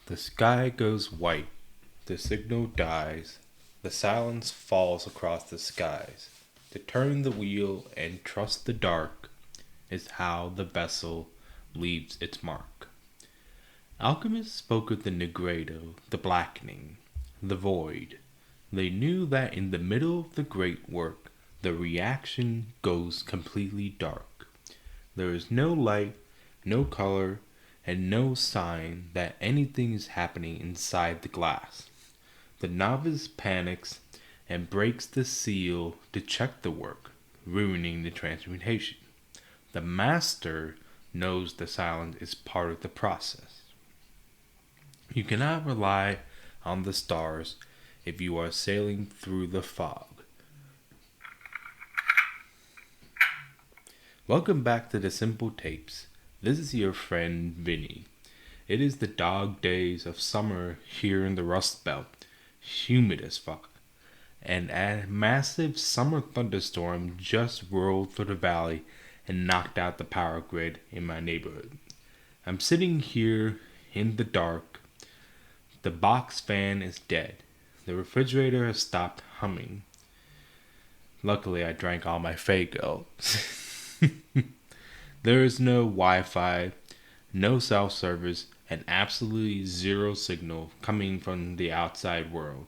The sky goes white, the signal dies, the silence falls across the skies. To turn the wheel and trust the dark is how the vessel leaves its mark. Alchemists spoke of the nigredo, the blackening, the void. They knew that in the middle of the great work, the reaction goes completely dark. There is no light, no color, and no sign that anything is happening inside the glass. The novice panics and breaks the seal to check the work, ruining the transmutation. The master knows the silence is part of the process. You cannot rely on the stars if you are sailing through the fog. Welcome back to the Simple Tapes. This is your friend Vinny. It is the dog days of summer here in the Rust Belt, humid as fuck. And a massive summer thunderstorm just rolled through the valley and knocked out the power grid in my neighborhood. I'm sitting here in the dark. The box fan is dead. The refrigerator has stopped humming. Luckily, I drank all my Faygo. There is no Wi-Fi, no cell service, and absolutely zero signal coming from the outside world.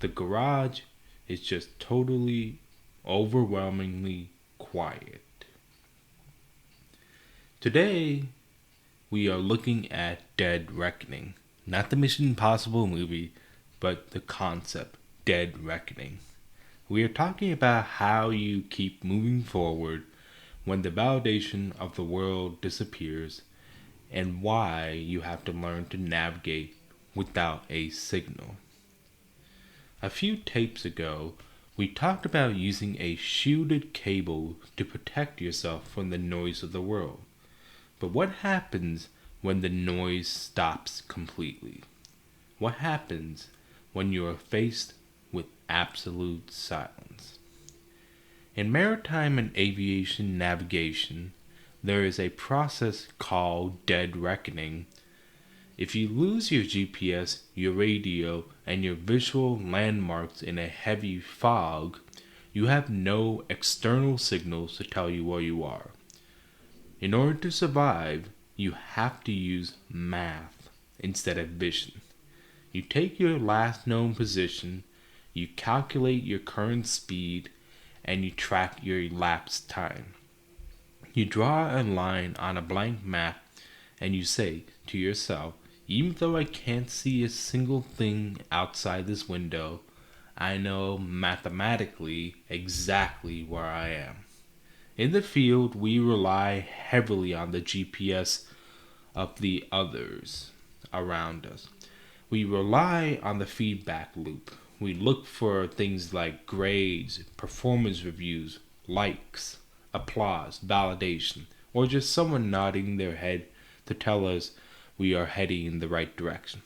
The garage is just totally, overwhelmingly quiet. Today, we are looking at Dead Reckoning. Not the Mission Impossible movie, but the concept, Dead Reckoning. We are talking about how you keep moving forward when the validation of the world disappears, and why you have to learn to navigate without a signal. A few tapes ago, we talked about using a shielded cable to protect yourself from the noise of the world. But what happens when the noise stops completely? What happens when you are faced with absolute silence? In maritime and aviation navigation, there is a process called dead reckoning. If you lose your GPS, your radio, and your visual landmarks in a heavy fog, you have no external signals to tell you where you are. In order to survive, you have to use math instead of vision. You take your last known position, you calculate your current speed, and you track your elapsed time. You draw a line on a blank map and you say to yourself, even though I can't see a single thing outside this window, I know mathematically exactly where I am. In the field, we rely heavily on the GPS of the others around us. We rely on the feedback loop. We look for things like grades, performance reviews, likes, applause, validation, or just someone nodding their head to tell us we are heading in the right direction.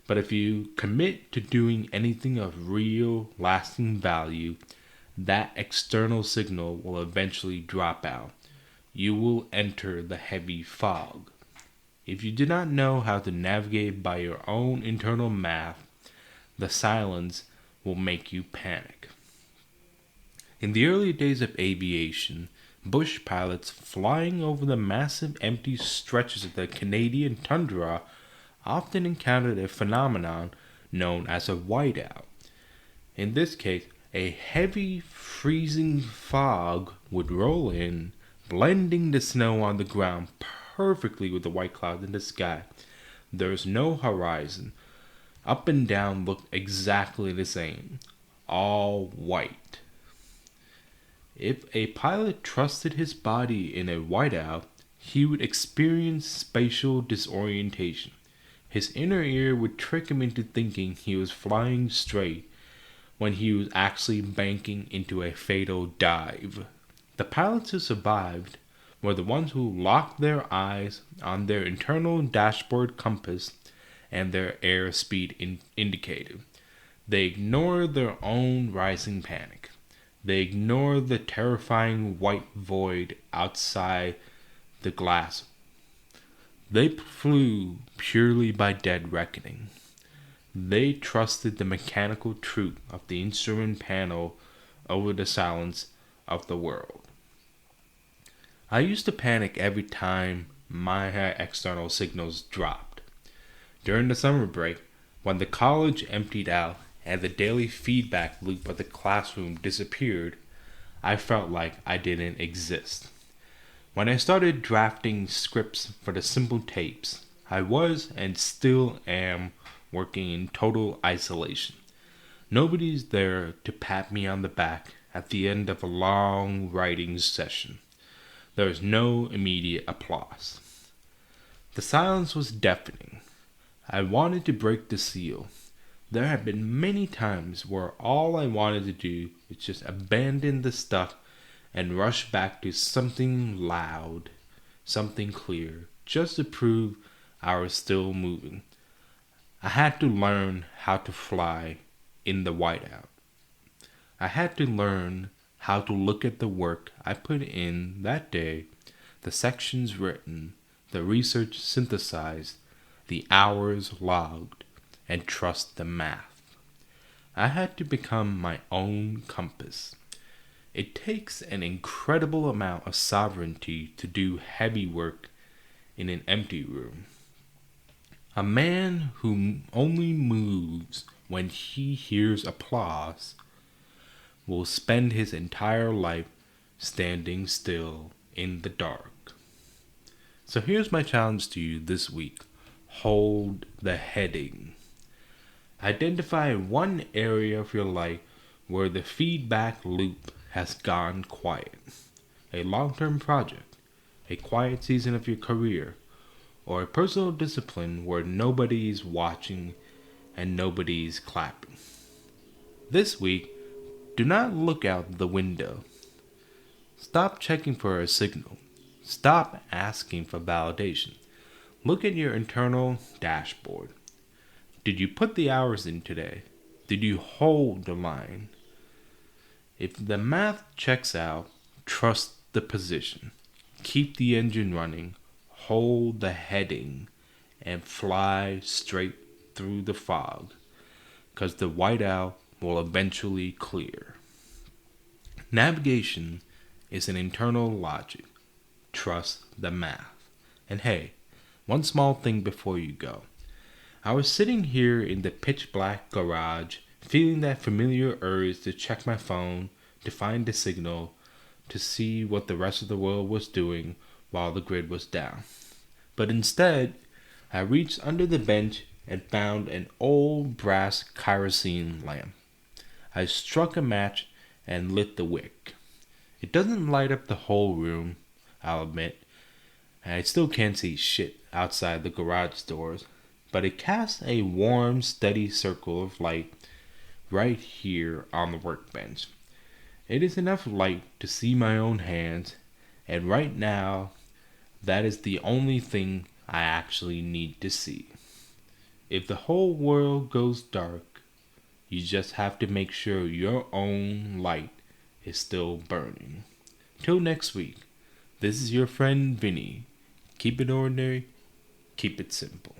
But if you commit to doing anything of real, lasting value, that external signal will eventually drop out. You will enter the heavy fog. If you do not know how to navigate by your own internal math, the silence will make you panic. In the early days of aviation, bush pilots flying over the massive empty stretches of the Canadian tundra often encountered a phenomenon known as a whiteout. In this case, a heavy, freezing fog would roll in, blending the snow on the ground perfectly with the white clouds in the sky. There is no horizon. Up and down looked exactly the same, all white. If a pilot trusted his body in a whiteout, he would experience spatial disorientation. His inner ear would trick him into thinking he was flying straight when he was actually banking into a fatal dive. The pilots who survived were the ones who locked their eyes on their internal dashboard compass and their airspeed indicator. They ignored their own rising panic. They ignored the terrifying white void outside the glass. They flew purely by dead reckoning. They trusted the mechanical truth of the instrument panel over the silence of the world. I used to panic every time my external signals dropped. During the summer break, when the college emptied out and the daily feedback loop of the classroom disappeared, I felt like I didn't exist. When I started drafting scripts for the simple tapes, I was and still am working in total isolation. Nobody's there to pat me on the back at the end of a long writing session. There is no immediate applause. The silence was deafening. I wanted to break the seal. There have been many times where all I wanted to do was just abandon the stuff and rush back to something loud, something clear, just to prove I was still moving. I had to learn how to fly in the whiteout. I had to learn how to look at the work I put in that day, the sections written, the research synthesized, the hours logged, and trust the math. I had to become my own compass. It takes an incredible amount of sovereignty to do heavy work in an empty room. A man who only moves when he hears applause will spend his entire life standing still in the dark. So here's my challenge to you this week. Hold the heading. Identify one area of your life where the feedback loop has gone quiet. A long-term project, a quiet season of your career, or a personal discipline where nobody's watching and nobody's clapping. This week, do not look out the window. Stop checking for a signal. Stop asking for validation. Look at your internal dashboard. Did you put the hours in today? Did you hold the line? If the math checks out, trust the position. Keep the engine running. Hold the heading. And fly straight through the fog. Because the whiteout will eventually clear. Navigation is an internal logic. Trust the math. And hey, one small thing before you go. I was sitting here in the pitch black garage, feeling that familiar urge to check my phone, to find the signal, to see what the rest of the world was doing while the grid was down. But instead, I reached under the bench and found an old brass kerosene lamp. I struck a match and lit the wick. It doesn't light up the whole room, I'll admit, and I still can't see shit outside the garage doors, but it casts a warm, steady circle of light right here on the workbench. It is enough light to see my own hands, and right now, that is the only thing I actually need to see. If the whole world goes dark, you just have to make sure your own light is still burning. Till next week, this is your friend Vinny. Keep it ordinary, keep it simple.